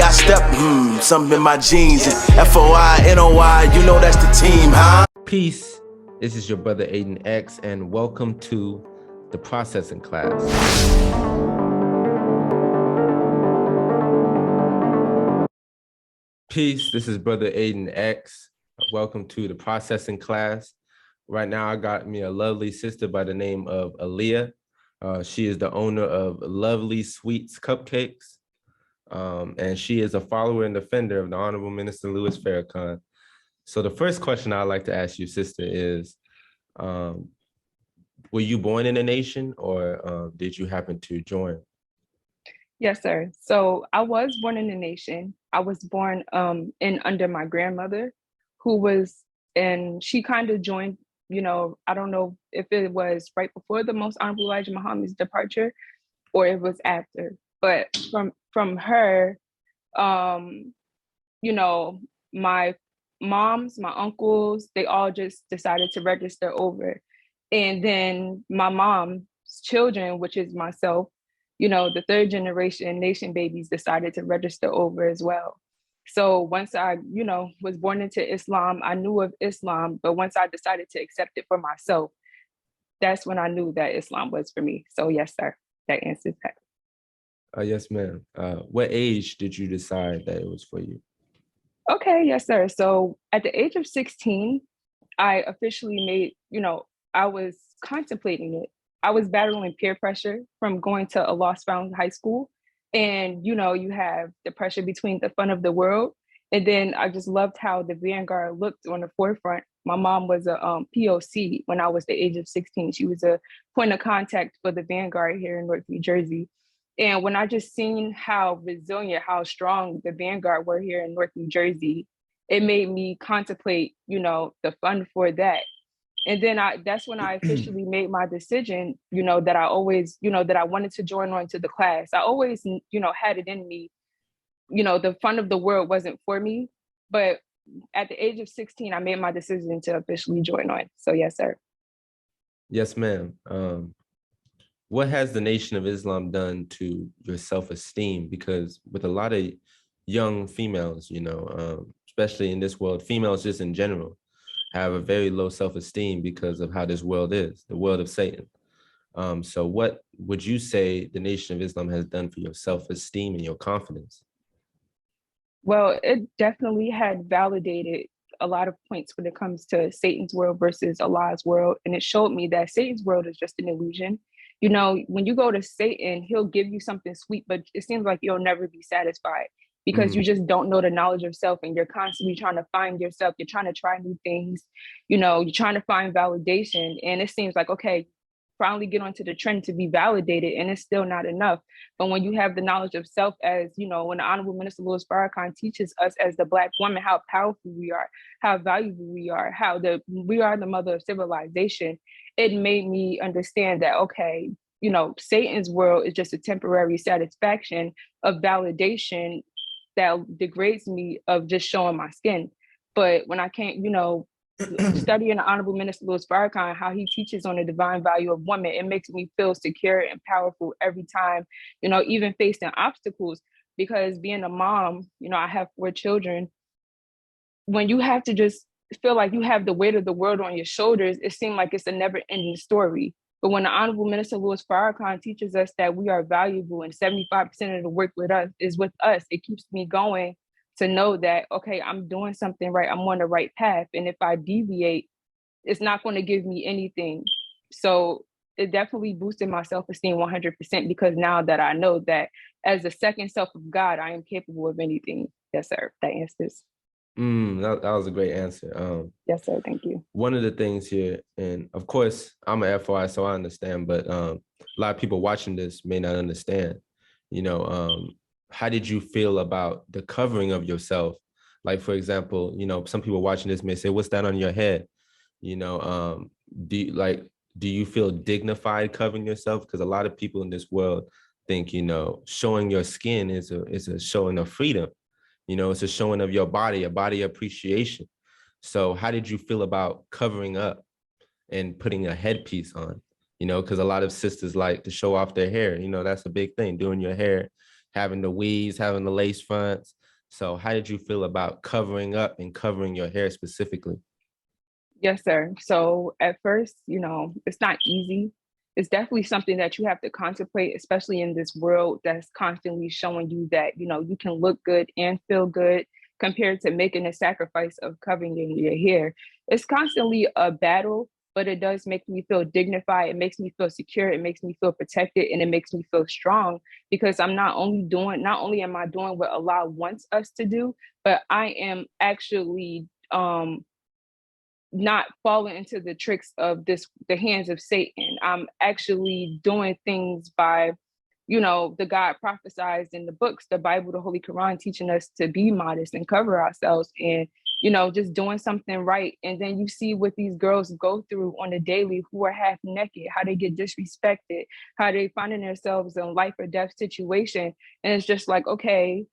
I step, something in my jeans. FOI, you know that's the team, huh? Peace. This is your brother Aidan X, and welcome to the processing class. Peace. This is brother Aidan X. Welcome to the processing class. Right now, I got me a lovely sister by the name of Aliyah. She is the owner of Lovely Sweets Cupcakes, and she is a follower and defender of the Honorable Minister Louis Farrakhan. So the first question I'd like to ask you, sister, is, were you born in a nation, or did you happen to join? Yes, sir. So I was born in a nation. I was born in under my grandmother, and she kind of joined, I don't know if it was right before the Most Honorable Elijah Muhammad's departure or it was after. But from her, my moms, my uncles, they all just decided to register over. And then my mom's children, which is myself, the third generation nation babies, decided to register over as well. So once I, was born into Islam, I knew of Islam, but once I decided to accept it for myself, that's when I knew that Islam was for me. So yes, sir, that answers that. Yes, ma'am. What age did you decide that it was for you? Okay, yes, sir. So at the age of 16, I officially made, I was contemplating it. I was battling peer pressure from going to a lost found high school. And, you have the pressure between the fun of the world. And then I just loved how the Vanguard looked on the forefront. My mom was a POC when I was the age of 16. She was a point of contact for the Vanguard here in North New Jersey. And when I just seen how resilient, how strong the Vanguard were here in North New Jersey, it made me contemplate, the fund for that. And then that's when I officially made my decision, that I always, that I wanted to join on to the class. I always, had it in me, the fun of the world wasn't for me. But at the age of 16, I made my decision to officially join on. So yes, sir. Yes, ma'am. What has the Nation of Islam done to your self-esteem? Because with a lot of young females, especially in this world, females just in general, have a very low self-esteem because of how this world is, the world of Satan. So what would you say the Nation of Islam has done for your self-esteem and your confidence? Well, it definitely had validated a lot of points when it comes to Satan's world versus Allah's world. And it showed me that Satan's world is just an illusion. When you go to Satan, he'll give you something sweet, but it seems like you'll never be satisfied because you just don't know the knowledge of self, and you're constantly trying to find yourself. You're trying to try new things, you're trying to find validation. And it seems like, okay, finally get onto the trend to be validated, and it's still not enough. But when you have the knowledge of self, as when the Honorable Minister Louis Farrakhan teaches us as the Black woman how powerful we are, how valuable we are, how we are the mother of civilization, it made me understand that, okay, Satan's world is just a temporary satisfaction of validation that degrades me of just showing my skin. But when I came, studying the Honorable Minister Louis Farrakhan, how he teaches on the divine value of woman, it makes me feel secure and powerful every time, even facing obstacles. Because being a mom, I have 4 children. When you have to just feel like you have the weight of the world on your shoulders, it seems like it's a never-ending story. But when the Honorable Minister Louis Farrakhan teaches us that we are valuable and 75% of the work with us is with us, it keeps me going to know that, okay, I'm doing something right. I'm on the right path. And if I deviate, it's not going to give me anything. So it definitely boosted my self-esteem 100% because now that I know that as the second self of God, I am capable of anything. Yes, sir. That answers. That was a great answer. Yes, sir. Thank you. One of the things here, and of course, I'm an FOI, so I understand, but a lot of people watching this may not understand, how did you feel about the covering of yourself? Like, for example, some people watching this may say, what's that on your head? Do you feel dignified covering yourself? Because a lot of people in this world think, showing your skin is a showing of freedom. It's a showing of your body, a body appreciation. So how did you feel about covering up and putting a headpiece on? Because a lot of sisters like to show off their hair. That's a big thing, doing your hair, having the weaves, having the lace fronts. So how did you feel about covering up and covering your hair specifically? Yes, sir. So at first, it's not easy. It's definitely something that you have to contemplate, especially in this world that's constantly showing you that, you can look good and feel good compared to making a sacrifice of covering your hair. It's constantly a battle, but it does make me feel dignified. It makes me feel secure. It makes me feel protected, and it makes me feel strong because not only am I doing what Allah wants us to do, but I am actually not falling into the tricks of the hands of Satan. I'm actually doing things by, the God prophesied in the books, the Bible, the Holy Quran, teaching us to be modest and cover ourselves and, just doing something right. And then you see what these girls go through on a daily who are half naked, how they get disrespected, how they finding themselves in life or death situation. And it's just like, okay,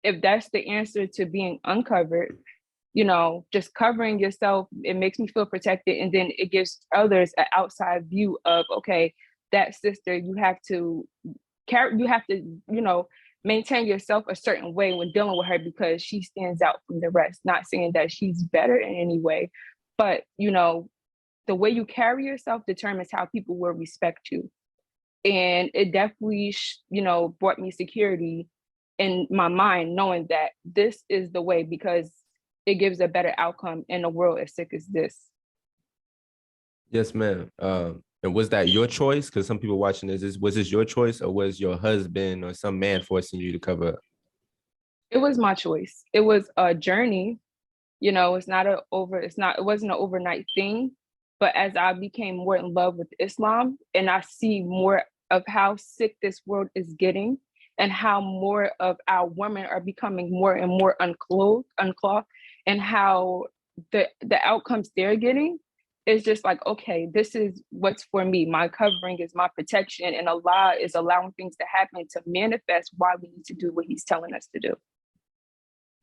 if that's the answer to being uncovered, just covering yourself, it makes me feel protected. And then it gives others an outside view of, okay, that sister, you have to, maintain yourself a certain way when dealing with her because she stands out from the rest. Not saying that she's better in any way, but, the way you carry yourself determines how people will respect you. And it definitely, brought me security in my mind, knowing that this is the way because it gives a better outcome in a world as sick as this. Yes, ma'am. And was that your choice? Because some people watching was this your choice, or was your husband or some man forcing you to cover up? It was my choice. It was a journey. It wasn't an overnight thing. But as I became more in love with Islam and I see more of how sick this world is getting and how more of our women are becoming more and more unclothed, and how the outcomes they're getting, it's just like, okay, this is what's for me. My covering is my protection, and Allah is allowing things to happen to manifest why we need to do what He's telling us to do.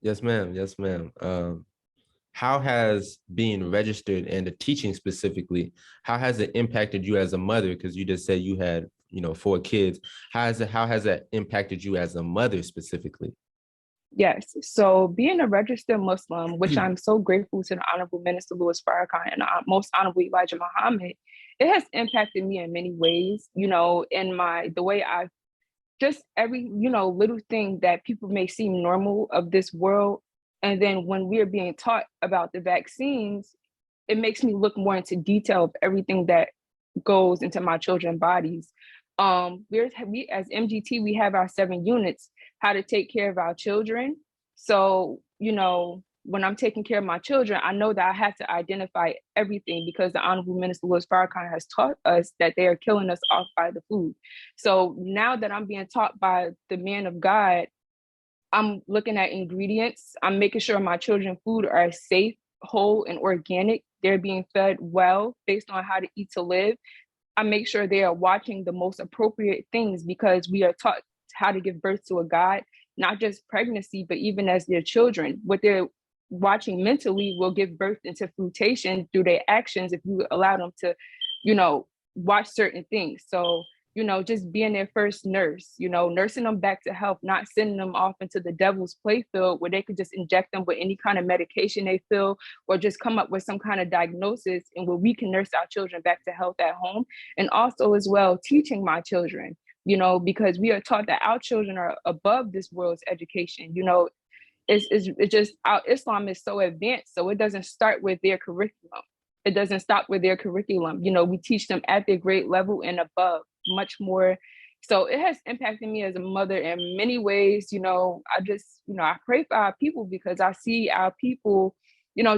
Yes, ma'am. Yes, ma'am. How has being registered and the teaching specifically, how has it impacted you as a mother? Because you just said you had, 4 kids. How has that impacted you as a mother specifically? Yes. So being a registered Muslim, which I'm so grateful to the Honorable Minister Louis Farrakhan and Most Honorable Elijah Muhammad, it has impacted me in many ways, in the way I just every, little thing that people may seem normal of this world. And then when we are being taught about the vaccines, it makes me look more into detail of everything that goes into my children's bodies. We as MGT, we have our 7 units, how to take care of our children. So, when I'm taking care of my children, I know that I have to identify everything because the Honorable Minister Louis Farrakhan has taught us that they are killing us off by the food. So now that I'm being taught by the man of God, I'm looking at ingredients. I'm making sure my children's food are safe, whole, and organic. They're being fed well based on how to eat to live. I make sure they are watching the most appropriate things because we are taught how to give birth to a God, not just pregnancy, but even as their children. What they're watching mentally will give birth into fruition through their actions if you allow them to, watch certain things. So, just being their first nurse, nursing them back to health, not sending them off into the devil's playfield where they could just inject them with any kind of medication they feel or just come up with some kind of diagnosis and where we can nurse our children back to health at home. And also as well, teaching my children, because we are taught that our children are above this world's education. It's just our Islam is so advanced, so it doesn't start with their curriculum. It doesn't stop with their curriculum. We teach them at their grade level and above, much more. So it has impacted me as a mother in many ways. I just, I pray for our people because I see our people,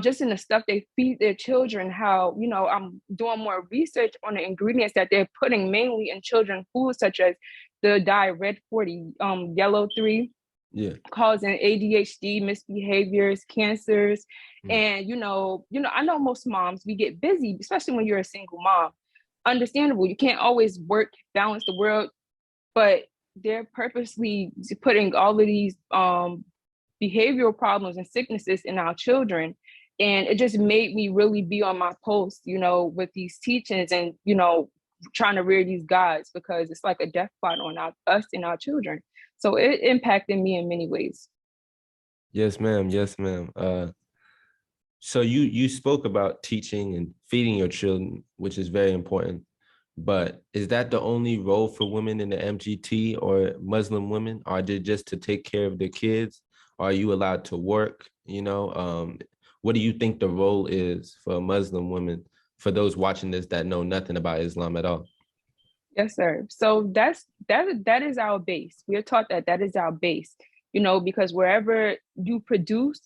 just in the stuff they feed their children, how, I'm doing more research on the ingredients that they're putting mainly in children's food, such as the dye red 40, yellow 3, Yeah. causing ADHD, misbehaviors, cancers. And, I know most moms, we get busy, especially when you're a single mom. Understandable. You can't always work, balance the world, but they're purposely putting all of these behavioral problems and sicknesses in our children. And it just made me really be on my post, with these teachings and, trying to rear these gods because it's like a death plot on us and our children. So it impacted me in many ways. Yes, ma'am. Yes, ma'am. So you spoke about teaching and feeding your children, which is very important. But is that the only role for women in the MGT or Muslim women? Are they just to take care of their kids? Are you allowed to work? What do you think the role is for Muslim women, for those watching this that know nothing about Islam at all? Yes, sir. So that is our base. We are taught that that is our base, because wherever you produce,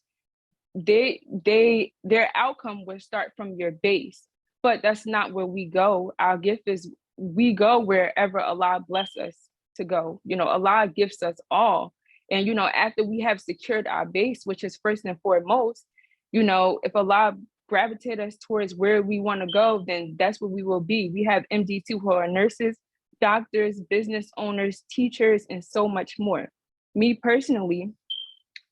their outcome will start from your base. But that's not where we go. Our gift is we go wherever Allah bless us to go. Allah gifts us all. And after we have secured our base, which is first and foremost, if Allah gravitate us towards where we want to go, then that's where we will be. We have MD2 who are nurses, doctors, business owners, teachers, and so much more. Me personally,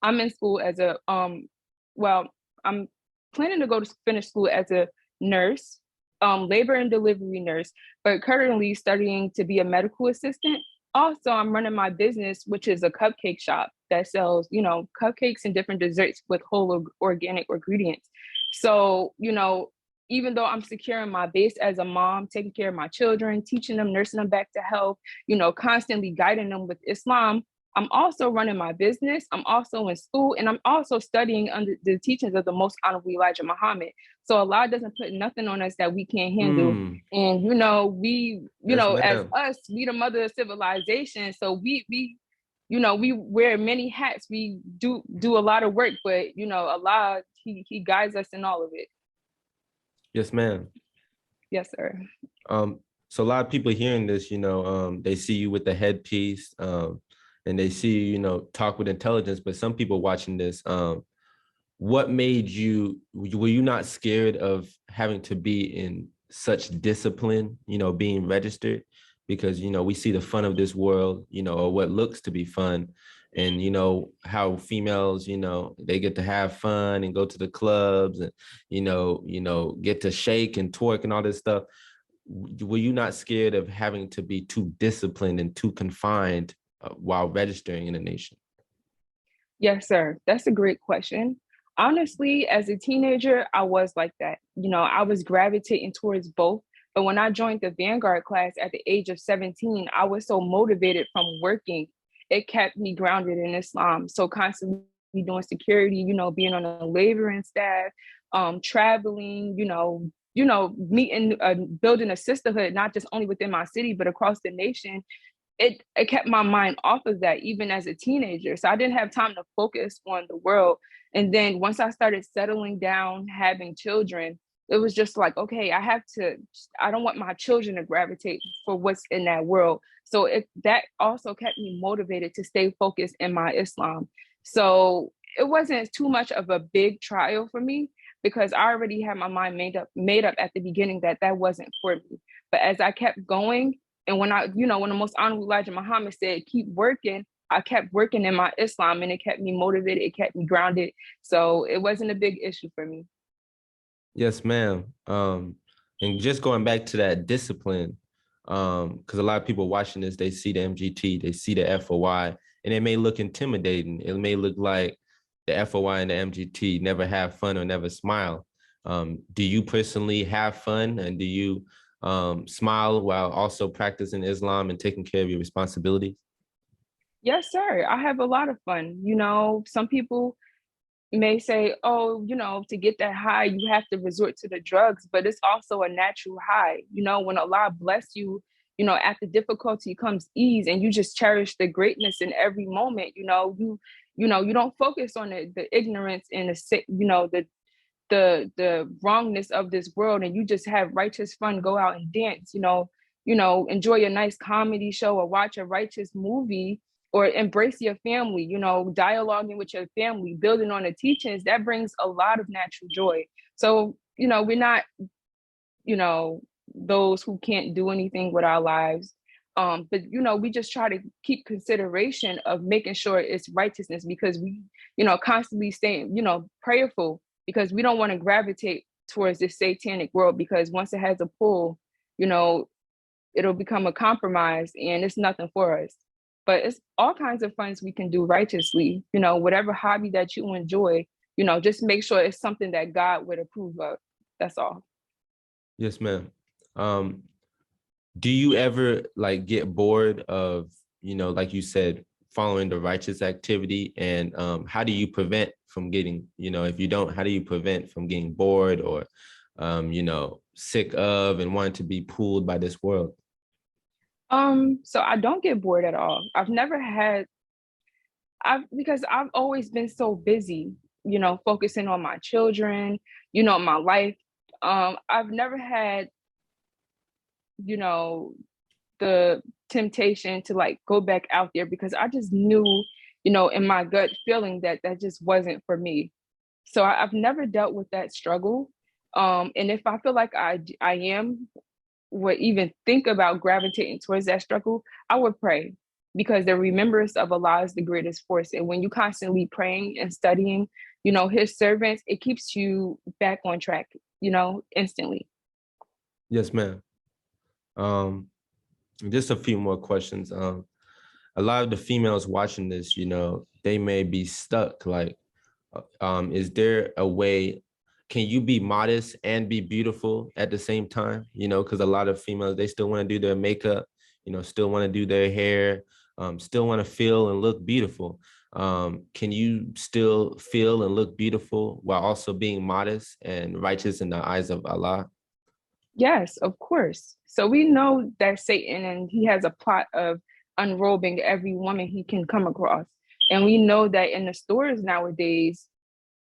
I'm in school as a I'm planning to go to finish school as a nurse, labor and delivery nurse, but currently studying to be a medical assistant. Also, I'm running my business, which is a cupcake shop that sells, cupcakes and different desserts with whole organic ingredients. So, even though I'm securing my base as a mom, taking care of my children, teaching them, nursing them back to health, constantly guiding them with Islam, I'm also running my business. I'm also in school, and I'm also studying under the teachings of the Most Honorable Elijah Muhammad. So Allah doesn't put nothing on us that we can't handle. And Yes, as ma'am. us, we the mother of civilization. So we wear many hats. We do a lot of work, but Allah, He guides us in all of it. Yes, ma'am. Yes, sir. So a lot of people hearing this, they see you with the headpiece, and they see you, talk with intelligence. But some people watching this, what made you? Were you not scared of having to be in such discipline? Being registered, because we see the fun of this world, or what looks to be fun, and how females, they get to have fun and go to the clubs and get to shake and twerk and all this stuff. Were you not scared of having to be too disciplined and too confined while registering in a nation? Yes, sir. That's a great question. Honestly, as a teenager, I was like that. I was gravitating towards both. But when I joined the Vanguard class at the age of 17, I was so motivated from working. It kept me grounded in Islam. So constantly doing security, being on a laboring staff, traveling, meeting, building a sisterhood, not just only within my city, but across the nation. It kept my mind off of that even as a teenager. So I didn't have time to focus on the world. And then once I started settling down, having children, it was just like, okay, I don't want my children to gravitate for what's in that world. So that also kept me motivated to stay focused in my Islam. So it wasn't too much of a big trial for me because I already had my mind made up at the beginning that wasn't for me. But as I kept going, and when when the Most Honorable Elijah Muhammad said, keep working, I kept working in my Islam, and it kept me motivated. It kept me grounded. So it wasn't a big issue for me. Yes, ma'am. And just going back to that discipline, because a lot of people watching this, they see the MGT, they see the FOI, and it may look intimidating. It may look like the FOI and the MGT never have fun or never smile. Do you personally have fun, and do you smile while also practicing Islam and taking care of your responsibilities? Yes, sir. I have a lot of fun. Some people may say, oh, to get that high, you have to resort to the drugs, but it's also a natural high. When Allah bless you, after difficulty comes ease, and you just cherish the greatness in every moment. You don't focus on the ignorance and the wrongness of this world, and you just have righteous fun, go out and dance, enjoy a nice comedy show or watch a righteous movie, or embrace your family, dialoguing with your family, building on the teachings. That brings a lot of natural joy. So we're not those who can't do anything with our lives, but we just try to keep consideration of making sure it's righteousness, because we constantly staying prayerful, because we don't want to gravitate towards this satanic world, because once it has a pull, it'll become a compromise, and it's nothing for us. But it's all kinds of funds we can do righteously. Whatever hobby that you enjoy, just make sure it's something that God would approve of. That's all. Yes, ma'am. Do you ever like get bored of, like you said, following the righteous activity? And how do you prevent from getting, if you don't, how do you prevent from getting bored or, sick of and wanting to be pulled by this world? So I don't get bored at all. Because I've always been so busy, focusing on my children, my life. I've never had, the temptation to like go back out there because I just knew, in my gut feeling that just wasn't for me. So I've never dealt with that struggle. And if I feel like I am, would even think about gravitating towards that struggle, I would pray, because the remembrance of Allah is the greatest force. And when you constantly praying and studying, his servants, it keeps you back on track, instantly. Yes, ma'am. Just a few more questions. A lot of the females watching this, they may be stuck. Like, is there a way, can you be modest and be beautiful at the same time? Because a lot of females, they still want to do their makeup, still want to do their hair, still want to feel and look beautiful. Can you still feel and look beautiful while also being modest and righteous in the eyes of Allah? Yes, of course. So we know that Satan, and he has a plot of unrobing every woman he can come across. And we know that in the stores nowadays,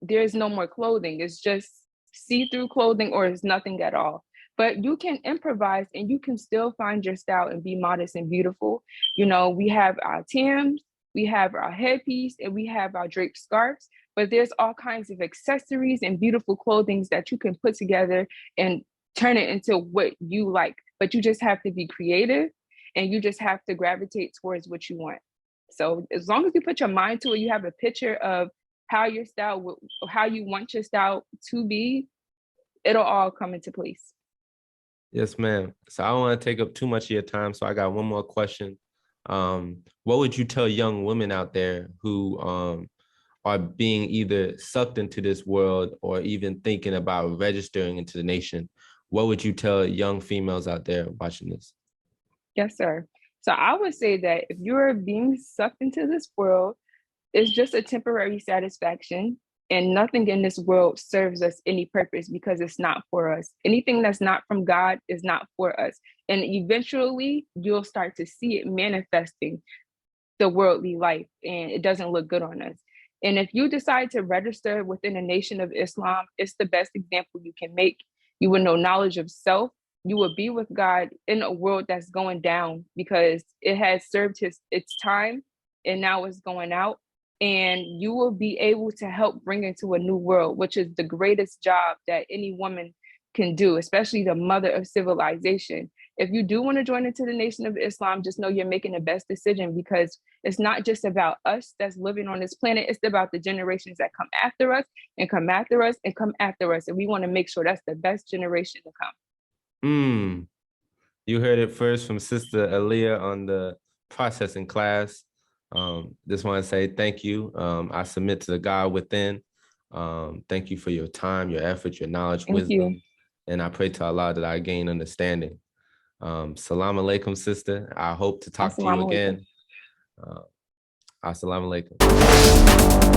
there's no more clothing. It's just see-through clothing, or it's nothing at all. But you can improvise and you can still find your style and be modest and beautiful. We have our Tims, we have our headpiece, and we have our draped scarves. But there's all kinds of accessories and beautiful clothing that you can put together and turn it into what you like. But you just have to be creative, and you just have to gravitate towards what you want. So as long as you put your mind to it, you have a picture of how your style, how you want your style to be, it'll all come into place. Yes, ma'am. So I don't want to take up too much of your time. So I got one more question. What would you tell young women out there who are being either sucked into this world or even thinking about registering into the nation? What would you tell young females out there watching this? Yes, sir. So I would say that if you're being sucked into this world, it's just a temporary satisfaction, and nothing in this world serves us any purpose because it's not for us. Anything that's not from God is not for us. And eventually you'll start to see it manifesting the worldly life, and it doesn't look good on us. And if you decide to register within the Nation of Islam, it's the best example you can make. You will know knowledge of self. You will be with God in a world that's going down because it has served its time, and now it's going out. And you will be able to help bring into a new world, which is the greatest job that any woman can do, especially the mother of civilization. If you do want to join into the Nation of Islam, just know you're making the best decision, because it's not just about us that's living on this planet. It's about the generations that come after us and come after us and come after us. And we want to make sure that's the best generation to come. You heard it first from Sister Aliyah on the processing class. Just want to say thank you. I submit to the God within. Thank you for your time, your effort, your knowledge, Thank wisdom. you. And I pray to Allah that I gain understanding. Salam alaikum, sister. I hope to talk to you Assalamu alaikum. again. Assalamu alaikum.